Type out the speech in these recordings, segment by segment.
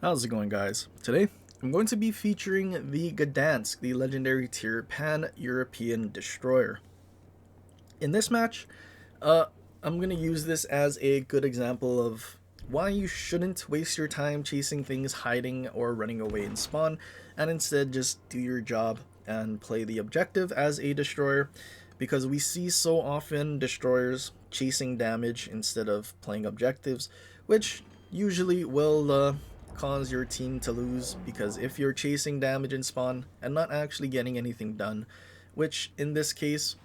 How's it going, guys? Today I'm going to be featuring the Gdansk, the legendary tier pan-European destroyer. In this match, I'm going to use this as a good example of why you shouldn't waste your time chasing things hiding or running away in spawn, and instead just do your job and play the objective as a destroyer, because we see so often destroyers chasing damage instead of playing objectives, which usually will cause your team to lose, because if you're chasing damage in spawn and not actually getting anything done, which in this case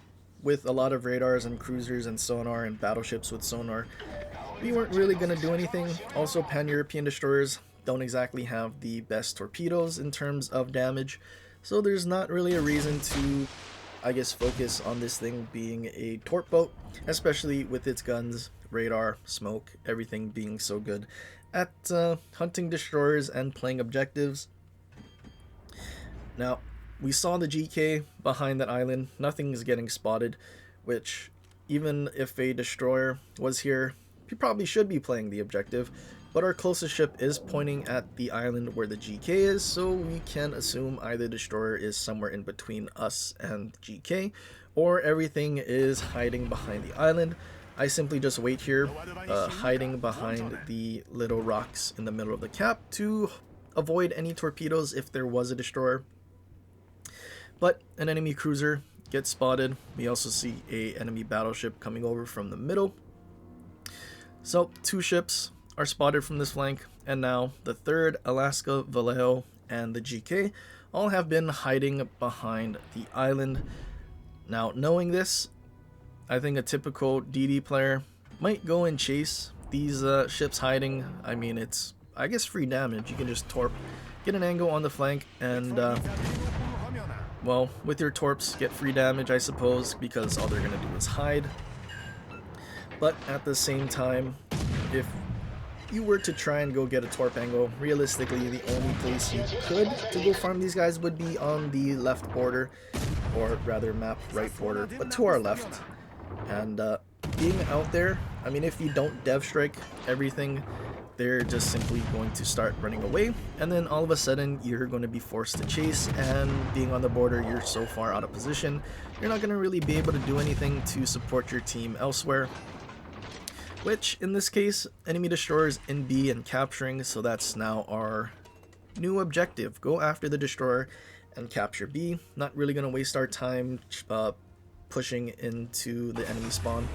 with a lot of radars and cruisers and sonar and battleships with sonar, we weren't really going to do anything. Also, pan-European destroyers don't exactly have the best torpedoes in terms of damage, so there's not really a reason to, I guess, focus on this thing being a torp boat, especially with its guns, radar, smoke, everything being so good at hunting destroyers and playing objectives. Now, we saw the GK behind that island. Nothing's getting spotted, which even if a destroyer was here, he probably should be playing the objective, but our closest ship is pointing at the island where the GK is, so we can assume either destroyer is somewhere in between us and GK, or everything is hiding behind the island. I simply just wait here, hiding behind the little rocks in the middle of the cap to avoid any torpedoes if there was a destroyer. But an enemy cruiser gets spotted. We also see a enemy battleship coming over from the middle. So two ships are spotted from this flank, and now the third, Alaska, Vallejo, and the GK all have been hiding behind the island. Now, knowing this, I think a typical DD player might go and chase these ships hiding. I mean, it's, I guess, free damage. You can just torp, get an angle on the flank, and well, with your torps, get free damage, I suppose, because all they're going to do is hide. But at the same time, if you were to try and go get a torp angle, realistically, the only place you could to go farm these guys would be on the left border, or rather map right border, but to our left. And being out there, I mean, if you don't dev strike everything, they're just simply going to start running away, and then all of a sudden you're going to be forced to chase, and being on the border, you're so far out of position, you're not going to really be able to do anything to support your team elsewhere. Which, in this case, enemy destroyers in B and capturing, so that's now our new objective. Go after the destroyer and capture B. Not really going to waste our time pushing into the enemy spawn,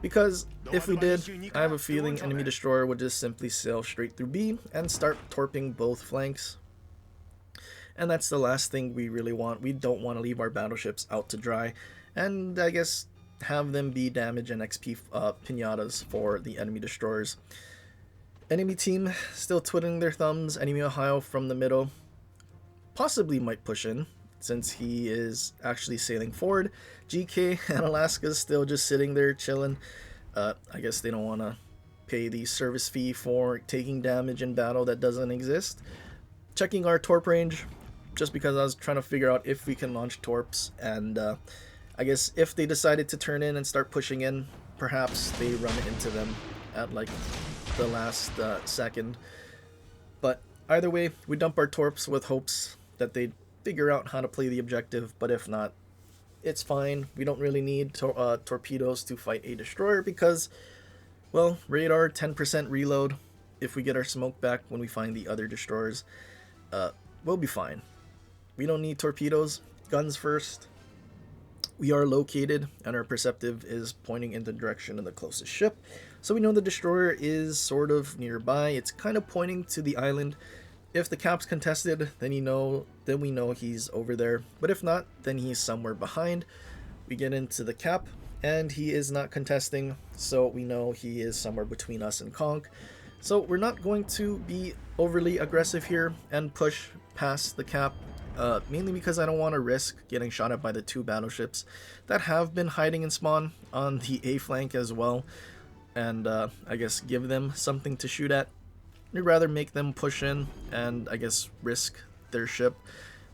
because if we did, I have a feeling enemy destroyer would just simply sail straight through B and start torping both flanks. And that's the last thing we really want. We don't want to leave our battleships out to dry, and I guess have them be damage and XP pinatas for the enemy destroyers. Enemy team still twiddling their thumbs. Enemy Ohio from the middle possibly might push in, since he is actually sailing forward. GK and Alaska still just sitting there chilling. I guess they don't want to pay the service fee for taking damage in battle that doesn't exist. Checking our torp range, just because I was trying to figure out if we can launch torps, and I guess if they decided to turn in and start pushing in, perhaps they run into them at like the last second. But either way, we dump our torps with hopes that they'd figure out how to play the objective, but if not, it's fine. We don't really need torpedoes to fight a destroyer, because, well, radar, 10% reload. If we get our smoke back when we find the other destroyers, we'll be fine. We don't need torpedoes. Guns first. We are located, and our perceptive is pointing in the direction of the closest ship, so we know the destroyer is sort of nearby. It's kind of pointing to the island. If the cap's contested, then we know he's over there, but if not, then he's somewhere behind. We get into the cap, and he is not contesting, so we know he is somewhere between us and Conch. So we're not going to be overly aggressive here and push past the cap, mainly because I don't want to risk getting shot at by the two battleships that have been hiding in spawn on the A flank as well, and I guess give them something to shoot at. We'd rather make them push in and, I guess, risk their ship.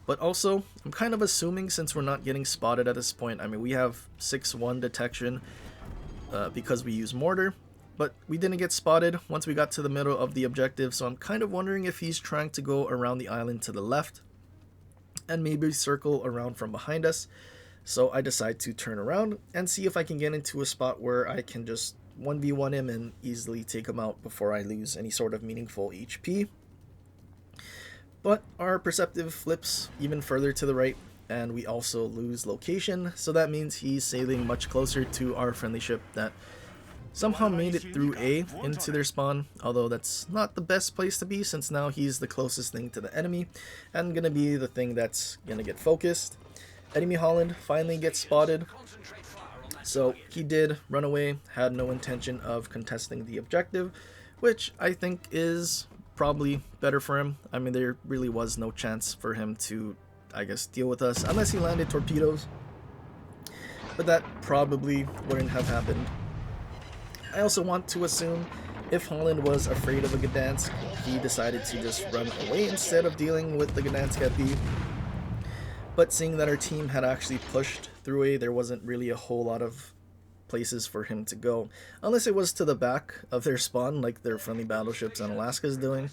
But also, I'm kind of assuming, since we're not getting spotted at this point, I mean, we have 6-1 detection because we use mortar. but we didn't get spotted once we got to the middle of the objective, so I'm kind of wondering if he's trying to go around the island to the left and maybe circle around from behind us. So I decide to turn around and see if I can get into a spot where I can just 1v1 him and easily take him out before I lose any sort of meaningful HP. But our perceptive flips even further to the right, and we also lose location, so that means he's sailing much closer to our friendly ship that somehow made it through A into their spawn, although that's not the best place to be since now he's the closest thing to the enemy and gonna be the thing that's gonna get focused. Enemy Holland finally gets spotted, so he did run away, had no intention of contesting the objective, which I think is probably better for him. I mean, there really was no chance for him to, I guess, deal with us unless he landed torpedoes, but that probably wouldn't have happened. I also want to assume if Holland was afraid of a Gdansk, he decided to just run away instead of dealing with the Gdansk at B. But seeing that our team had actually pushed through A, there wasn't really a whole lot of places for him to go, unless it was to the back of their spawn like their friendly battleships on Alaska's doing.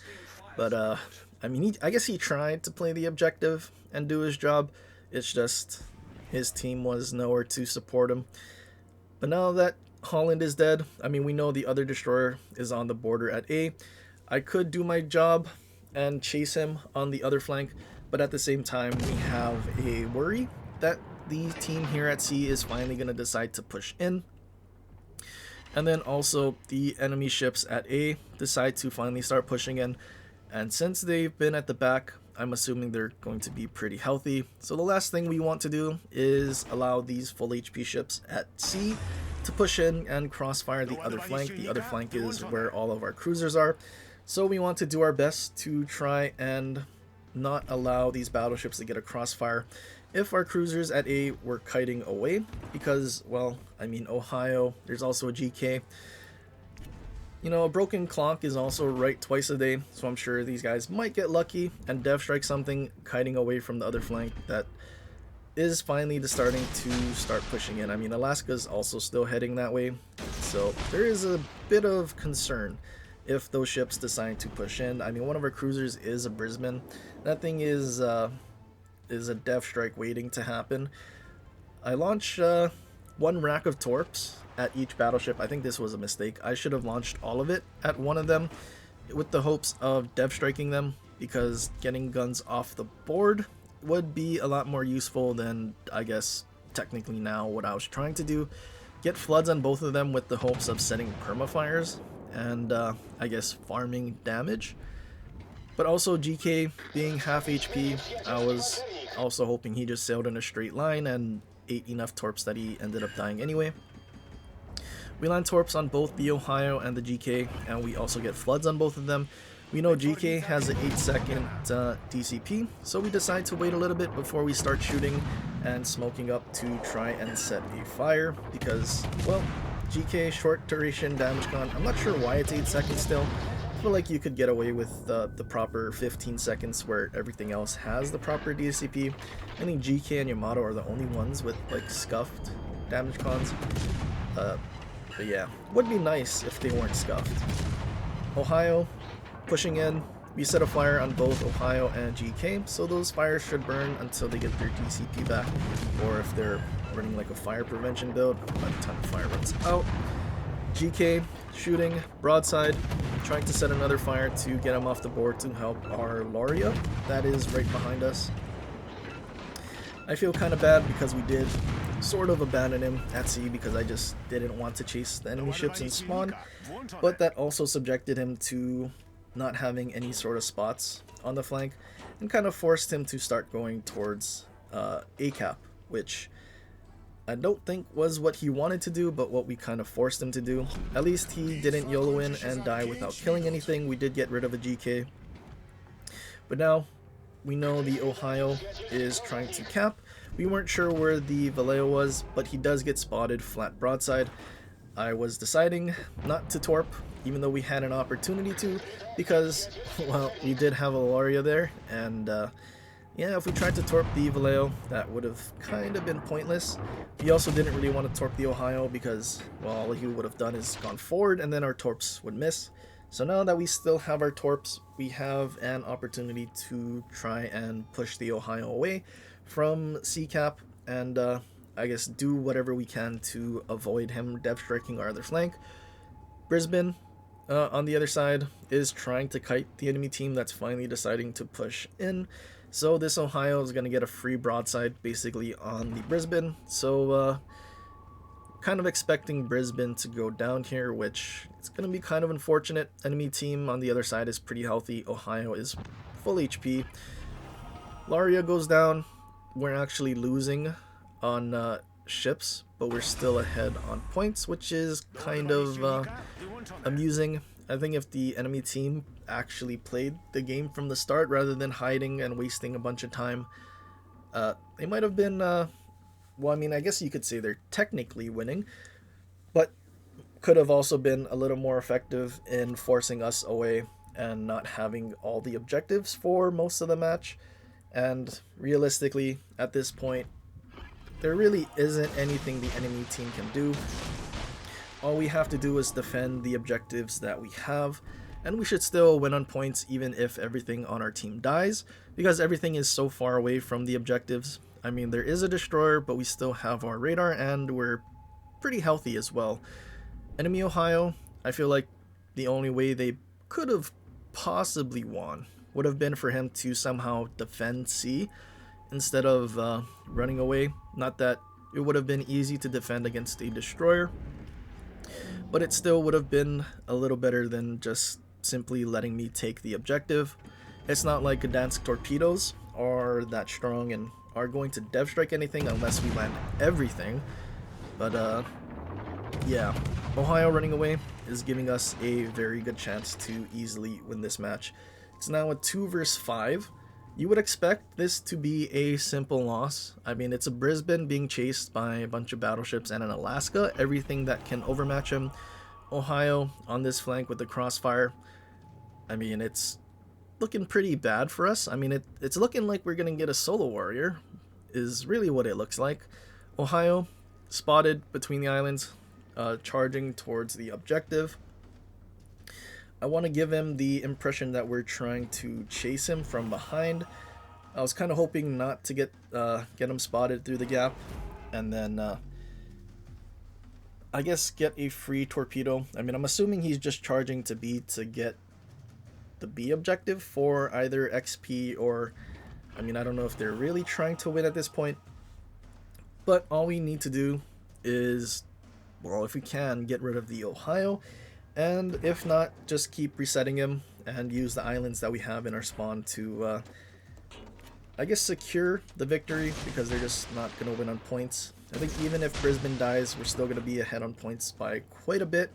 But I mean, I guess he tried to play the objective and do his job. It's just his team was nowhere to support him. But now that Holland is dead, I mean, we know the other destroyer is on the border at A. I could do my job and chase him on the other flank, but at the same time we have a worry that the team here at C is finally going to decide to push in. And then also the enemy ships at A decide to finally start pushing in, and since they've been at the back, I'm assuming they're going to be pretty healthy. So the last thing we want to do is allow these full HP ships at C to push in and crossfire the other flank. The other flank is where all of our cruisers are, so we want to do our best to try and not allow these battleships to get a crossfire if our cruisers at A were kiting away, because, well, I mean, Ohio, there's also a GK. You know, a broken clock is also right twice a day, so I'm sure these guys might get lucky and dev strike something kiting away from the other flank that is finally starting to start pushing in. I mean, Alaska's also still heading that way, so there is a bit of concern if those ships decide to push in. I mean, one of our cruisers is a Brisbane. That thing is a dev strike waiting to happen. I launched one rack of torps at each battleship. I think this was a mistake. I should have launched all of it at one of them with the hopes of dev striking them, because getting guns off the board would be a lot more useful than, I guess, technically now what I was trying to do. Get floods on both of them with the hopes of setting permafires and I guess farming damage. But also GK being half HP, I was also hoping he just sailed in a straight line and ate enough torps that he ended up dying anyway. We land torps on both the Ohio and the GK, and we also get floods on both of them. We know GK has an 8-second DCP, so we decide to wait a little bit before we start shooting and smoking up to try and set a fire, because, well, GK short duration damage con. I'm not sure why it's 8 seconds still. I feel like you could get away with the proper 15 seconds where everything else has the proper DCP. I think GK and Yamato are the only ones with like scuffed damage cons. But yeah, would be nice if they weren't scuffed. Ohio pushing in. We set a fire on both Ohio and GK, so those fires should burn until they get their DCP back, or if they're running like a fire prevention build, by the time the fire runs out. GK shooting broadside, trying to set another fire to get him off the board to help our Loria that is right behind us. I feel kind of bad because we did sort of abandon him at sea because I just didn't want to chase the enemy ships and spawn, but that also subjected him to not having any sort of spots on the flank and kind of forced him to start going towards ACAP, which I don't think was what he wanted to do, but what we kind of forced him to do. At least he didn't YOLO in and die without killing anything. We did get rid of a GK. But now we know the Ohio is trying to cap. We weren't sure where the Vallejo was, but he does get spotted flat broadside. I was deciding not to torp, even though we had an opportunity to, because, well, we did have a Loria there, and Yeah, if we tried to torp the Vallejo, that would have kind of been pointless. We also didn't really want to torp the Ohio because, well, all he would have done is gone forward and then our torps would miss. So now that we still have our torps, we have an opportunity to try and push the Ohio away from CCAP and I guess do whatever we can to avoid him dev striking our other flank. Brisbane, on the other side, is trying to kite the enemy team that's finally deciding to push in. So this Ohio is going to get a free broadside basically on the Brisbane. So kind of expecting Brisbane to go down here, which it's going to be kind of unfortunate. Enemy team on the other side is pretty healthy. Ohio is full HP. Laria goes down. We're actually losing on ships, but we're still ahead on points, which is kind of amusing. I think if the enemy team actually played the game from the start rather than hiding and wasting a bunch of time, they might have been, well, I mean, I guess you could say they're technically winning, but could have also been a little more effective in forcing us away and not having all the objectives for most of the match. And realistically, at this point, there really isn't anything the enemy team can do. All we have to do is defend the objectives that we have, and we should still win on points even if everything on our team dies, because everything is so far away from the objectives. I mean, there is a destroyer, but we still have our radar, and we're pretty healthy as well. Enemy Ohio, I feel like the only way they could have possibly won would have been for him to somehow defend C instead of running away. Not that it would have been easy to defend against a destroyer, but it still would have been a little better than just simply letting me take the objective. It's not like Gdansk torpedoes are that strong and are going to dev strike anything unless we land everything. But yeah, Ohio running away is giving us a very good chance to easily win this match. It's now a 2 versus 5. You would expect this to be a simple loss. I mean, it's a Brisbane being chased by a bunch of battleships and an Alaska, everything that can overmatch him. Ohio on this flank with the crossfire. I mean, it's looking pretty bad for us. I mean, it's looking like we're going to get a solo warrior, is really what it looks like. Ohio spotted between the islands, charging towards the objective. I want to give him the impression that we're trying to chase him from behind. I was kind of hoping not to get him spotted through the gap, and then I guess get a free torpedo. I mean, I'm assuming he's just charging to B to get the B objective for either XP or, I mean, I don't know if they're really trying to win at this point, but all we need to do is, well, if we can, get rid of the Ohio. And if not, just keep resetting him and use the islands that we have in our spawn to, I guess, secure the victory, because they're just not going to win on points. I think even if Brisbane dies, we're still going to be ahead on points by quite a bit.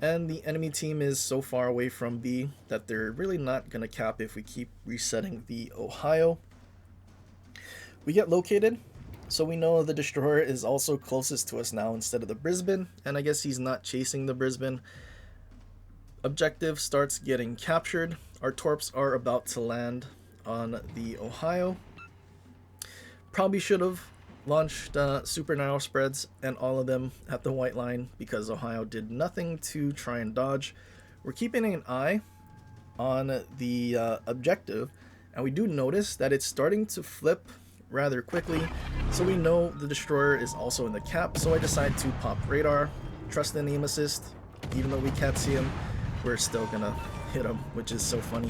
And the enemy team is so far away from B that they're really not going to cap if we keep resetting the Ohio. We get located, so we know the destroyer is also closest to us now instead of the Brisbane. And I guess he's not chasing the Brisbane. Objective starts getting captured. Our torps are about to land on the Ohio. Probably should have launched super narrow spreads and all of them at the white line, because Ohio did nothing to try and dodge. We're keeping an eye on the objective, and we do notice that it's starting to flip rather quickly, so we know the destroyer is also in the cap. So I decide to pop radar, trust in aim assist. Even though we can't see him, we're still gonna hit him, which is so funny.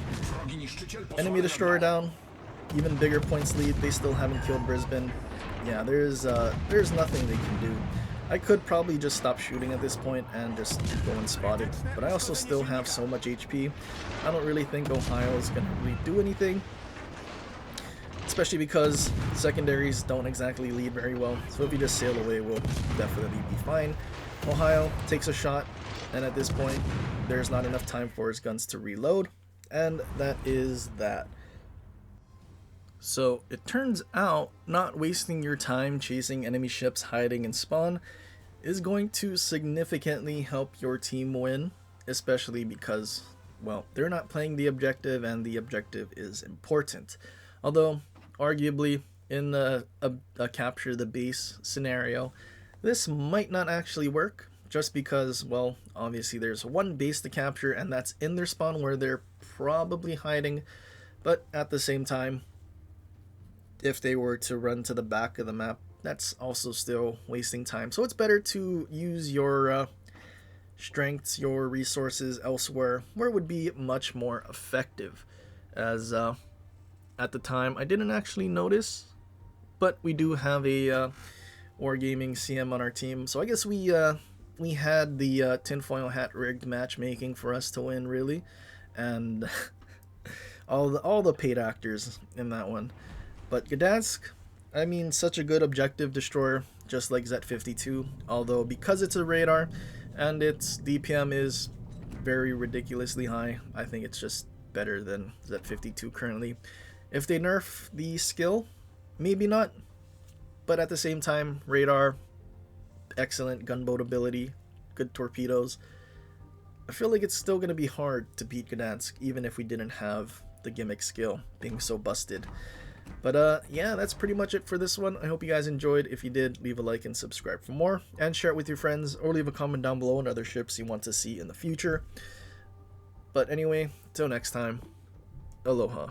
Enemy destroyer down. Even bigger points lead. They still haven't killed Brisbane. Yeah, there's nothing they can do. I could probably just stop shooting at this point and just go unspotted, but I also still have so much HP. I don't really think Ohio is gonna really do anything, especially because secondaries don't exactly lead very well. So if you just sail away, we'll definitely be fine. Ohio takes a shot, and at this point, there's not enough time for his guns to reload, and that is that. So it turns out not wasting your time chasing enemy ships hiding in spawn is going to significantly help your team win, especially because, well, they're not playing the objective and the objective is important. Although arguably in a capture the base scenario, this might not actually work just because, well, obviously there's one base to capture and that's in their spawn where they're probably hiding, but at the same time, if they were to run to the back of the map, that's also still wasting time. So it's better to use your strengths, your resources elsewhere where it would be much more effective. As at the time, I didn't actually notice, but we do have a Wargaming CM on our team, so I guess we had the tinfoil hat rigged matchmaking for us to win, really, and all the paid actors in that one. But Gdansk, I mean, such a good objective destroyer, just like Z52. Although because it's a radar, and its DPM is very ridiculously high, I think it's just better than Z52 currently. If they nerf the skill, maybe not. But at the same time, radar, excellent gunboat ability, good torpedoes. I feel like it's still going to be hard to beat Gdansk, even if we didn't have the gimmick skill being so busted. But yeah, that's pretty much it for this one. I hope you guys enjoyed. If you did, leave a like and subscribe for more, and share it with your friends, or leave a comment down below on other ships you want to see in the future. But anyway, till next time, aloha.